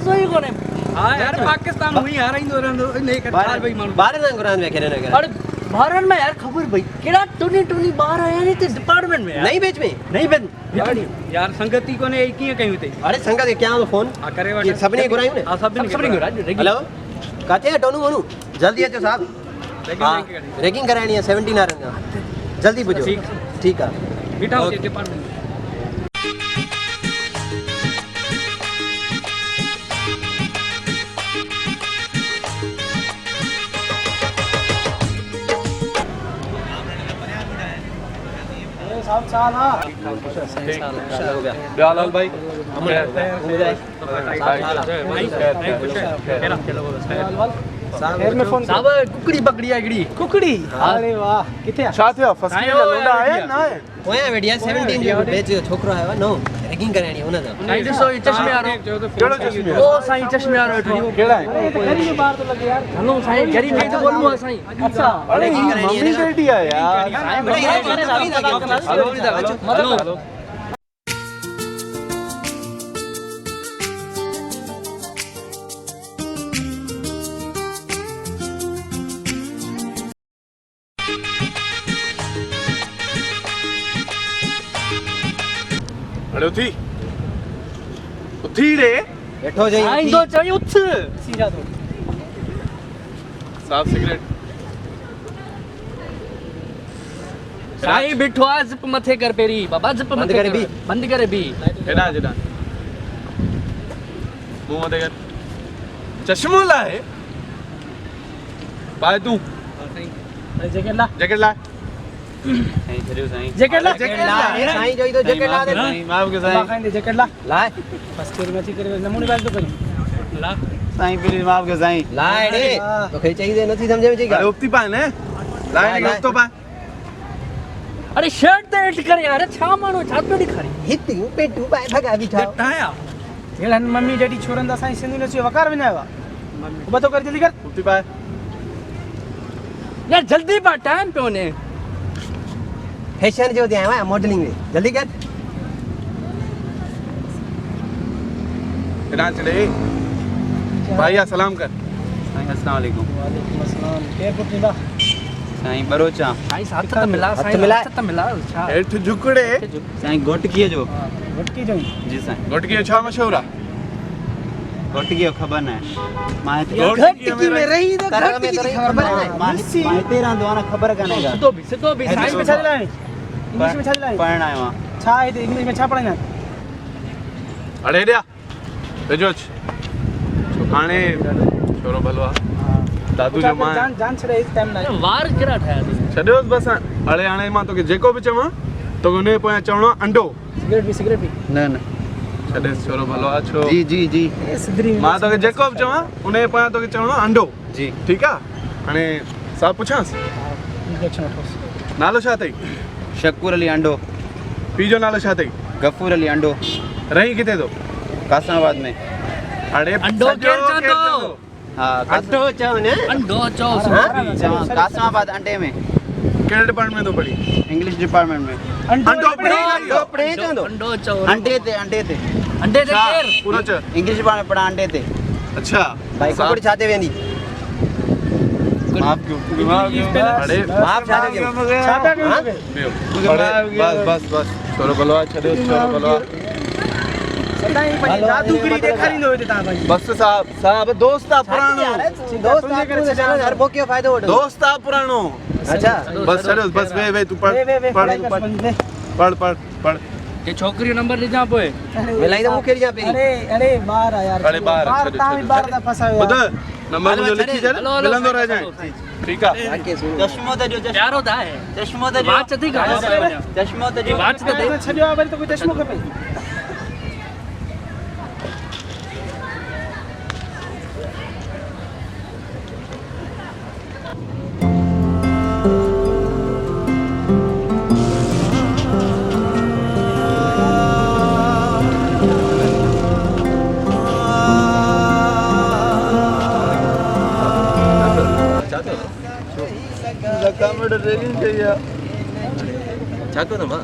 सोई कोने हां यार पाकिस्तान हुई आ रही दो नहीं कर भाई मानो बारे ना कुरान में खेले ना कर अरे भारत में यार खबर भाई केड़ा टूनी बाहर आया नहीं ते डिपार्टमेंट में नहीं बेच में नहीं बन यार संगति कोने एक ही कहीं थे अरे संगत क्या हो फोन हां करे ये सबने गुराई ने हां सबने गुराई हेलो कहते हैं टोनू मोनू जल्दी अचो साहब रैगिंग करानी है 17 आरन का जल्दी बुझो ठीक है बेटा हो डिपार्टमेंट साहब साल हां हो गया दयालाल भाई खैर में फोन साहब कुकड़ी पकड़ी आगड़ी कुकड़ी अरे वाह किथे छा थियो फसकी लंडा है ना है ओए बेटिया 17 जो बेच छोकरो है नो रैगिंग करानी है ना साईं ॾिसो ई चश्मे वारो केड़ो चश्मे ओ साईं चश्मे वारो वेठो केड़ा है घर में बाहर तो लगे यार हलो साईं गरीब नहीं तो बोलूं साईं अच्छा अरे रैगिंग करानी मम्मी है बेटी है यार हेलो अरे उथी रे बैठो जाई साईं दो चई उठ सीधा तो साहब सिगरेट साईं बिठो आ जिप मथे कर पेरी बाबा जिप बंद मथे करे भी। बंद करे भी एडा जेडा मुंह मत कर चश्मो लाए पाए तू जैकेट ला जैकेट ला जैकेट ला साईं जोई तो जैकेट ला दे माफ के ला खाइन दे जैकेट ला लाए बस कर मची करे नमूने बात तो करी ला साईं प्लीज माफ के साईं लाए रे तो कहीं चाहिए नहीं समझे में अरे चाहिए उक्ति पाए ने लाए ने तो पाए अरे शर्ट ते एट करे यार छा मानो छा तो दिखारी हित पेटू पाए भगा बिठा आया हेलन मम्मी डैडी छोरंदा साईं सिंधु ने से वकार विना आवा बतो कर जल्दी कर उक्ति पाए यार जल्दी बा टाइम पे होने फैशन जो दिया है मॉडलिंग में जल्दी कर एडा चले भाई सलाम कर साईं अस्सलाम वालेकुम वालेकुम अस्सलाम एयरपोर्ट निभा साईं बरोचा साईं साथ तो मिला हाथ साईं मिला। साथ तो मिला छा हेठ झुकड़े साईं गोटकीअ जो वटकी जो जी साईं गोटकी छा मशहूर है गोटकीअ ख़बर न आहे मां हिते घटकी में रही तो घटकी की खबर है मां हिते रहंदो आहियां न ख़बर कान्हे का सिधो भी इंग्लिश में छा लाए इंग्लिश में छा लाए पढ़ण आयो आहियां छा है इंग्लिश में छा पढ़ाइना अड़े ॾिया वेझो हाणे छोरो भलो आहे दादू जो मां जान जान छड़े इस टाइम ना वार केड़ा ठाया थी छॾियोसि बसि अड़े हाणे मां तोखे जेको बि चवां तोखे हुन जे पोयां चवणो आहे अंडो सिगरेट भी न न छॾेसि छोरो भलो आहे छो जी जी जी ए सिद्धरी मां तोखे जेको बि चवां हुन जे पोयां तोखे चवणो आहे अंडो जी ठीकु आहे हाणे साहब पुछांसि इंजेक्शन उठोस नालो छा अथई शकूर अली अंडो पीउ जो नालो छा अथई गफूर अली अंडो रही किथे थो कासमाबाद में अड़े अंडो केरु चवंदो? हा अंडो चो ने अंडो चो चवां कासमाबाद अंडे में कहिड़े डिपार्टमेंट में थो पढ़ी इंग्लिश डिपार्टमेंट में अंडो पढ़ी अंडो पढ़े चंदो अंडो चो अंडे ते अंडे ते छा? केर पूरो चओ इंग्लिश डिपार्टमेंट में पढ़ा अंडे ते अच्छा भाई कोकड़ी छाते वेंदी माफ क्यों अड़े माफ छाते क्यों छापा हाँ? के अड़े बस छोरो भलो आहे छॾियो छोरो भलो आहे सदाई भाई जादूगरी देखारी नो ता भाई बस साहब दोस्त आहे पुराणो दोस्त आपको चलो हर बोकियो फायदो वठो दोस्त आहे पुराणो अच्छा बस छॾियोसि बस वे तू पढ़ वे पढ़ पढ़ाई कर बंदे पढ़ ये छोकरी नंबर ले जा पोए मिलाई तो मुखे जा पेरी अरे बाहर आ यार अरे बाहर बाहर ता भी बाहर दा फसा ॿुध यार नंबर मुंहिंजो लिखी छॾ हलो, हलो, मिलंदो हलो, रहिजांइ ठीकु आहे आके सुन चश्मो ते जो प्यारो दा है चश्मो ते जो वाच थी का चश्मो ते जो वाच तो दे छडियो वरी तो कोई चश्मो खपे लकामड़ रेलिंग कई छा को न मां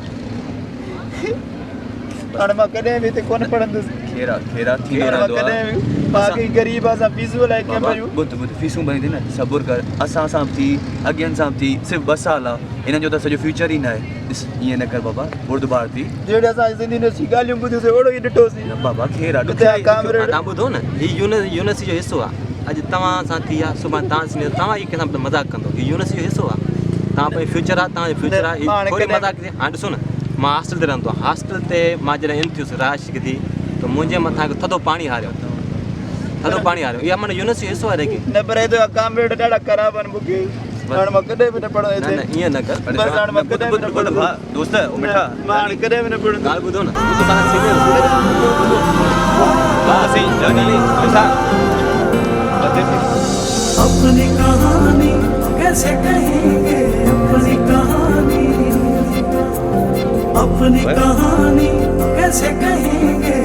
हाणे मां कॾहिं बि हिते कोन पढ़ंदुसि खेरा खेरा थींदो रहंदो आहे बाक़ी गरीब असां फीसूं लाइ कीअं भरियूं ॿुध ॿुध फीसूं भरींदे न सबुर कर असां सां बि थी अॻियनि सां बि थी सिर्फ़ु 2 साल आहे हिननि जो त सॼो फ्यूचर ई न आहे ॾिस ईअं न कर बाबा बुर्दबार थी जहिड़े असां सिंधी यूनिवर्सिटी ॻाल्हियूं ॿुधियूंसीं ओड़ो ई ॾिठोसीं न बाबा खेरा तव्हां ॿुधो न हीउ यूनिवर्सिटी जो हिसो आहे अॼु तव्हां सां थी आहे सुभाणे तव्हां सीनियर तव्हां ई कंहिंसां मज़ाक कंदो हीउ यूनिवर्सिटी जो हिसो आहे तव्हां पंहिंजो फ्यूचर आहे तव्हांजो फ्यूचर आहे हीउ थोरी मज़ाक थी हाणे ॾिसो न मां हॉस्टल ते रहंदो आहियां हॉस्टल ते मां जॾहिं इन थियुसि राशिक थी त मुंहिंजे मथां हिकु थधो पाणी हारियो इहा माना यूनिवर्सिटी हिसो आहे रेगी न पर हेॾो कामरेड ॾाढा ख़राब आहिनि मूंखे हाणे मां कॾहिं बि न पढ़ो हिते न ईअं न कर बसि हाणे मां कॾहिं बि न पढ़ो दोस्त ओ मिठा मां हाणे कॾहिं बि न पढ़ो ॻाल्हि ॿुधो न ॿुधो तव्हां सीनियर असीं जर्नली मिठा अपनी कहानी कैसे कहेंगे अपनी कहानी कैसे कहेंगे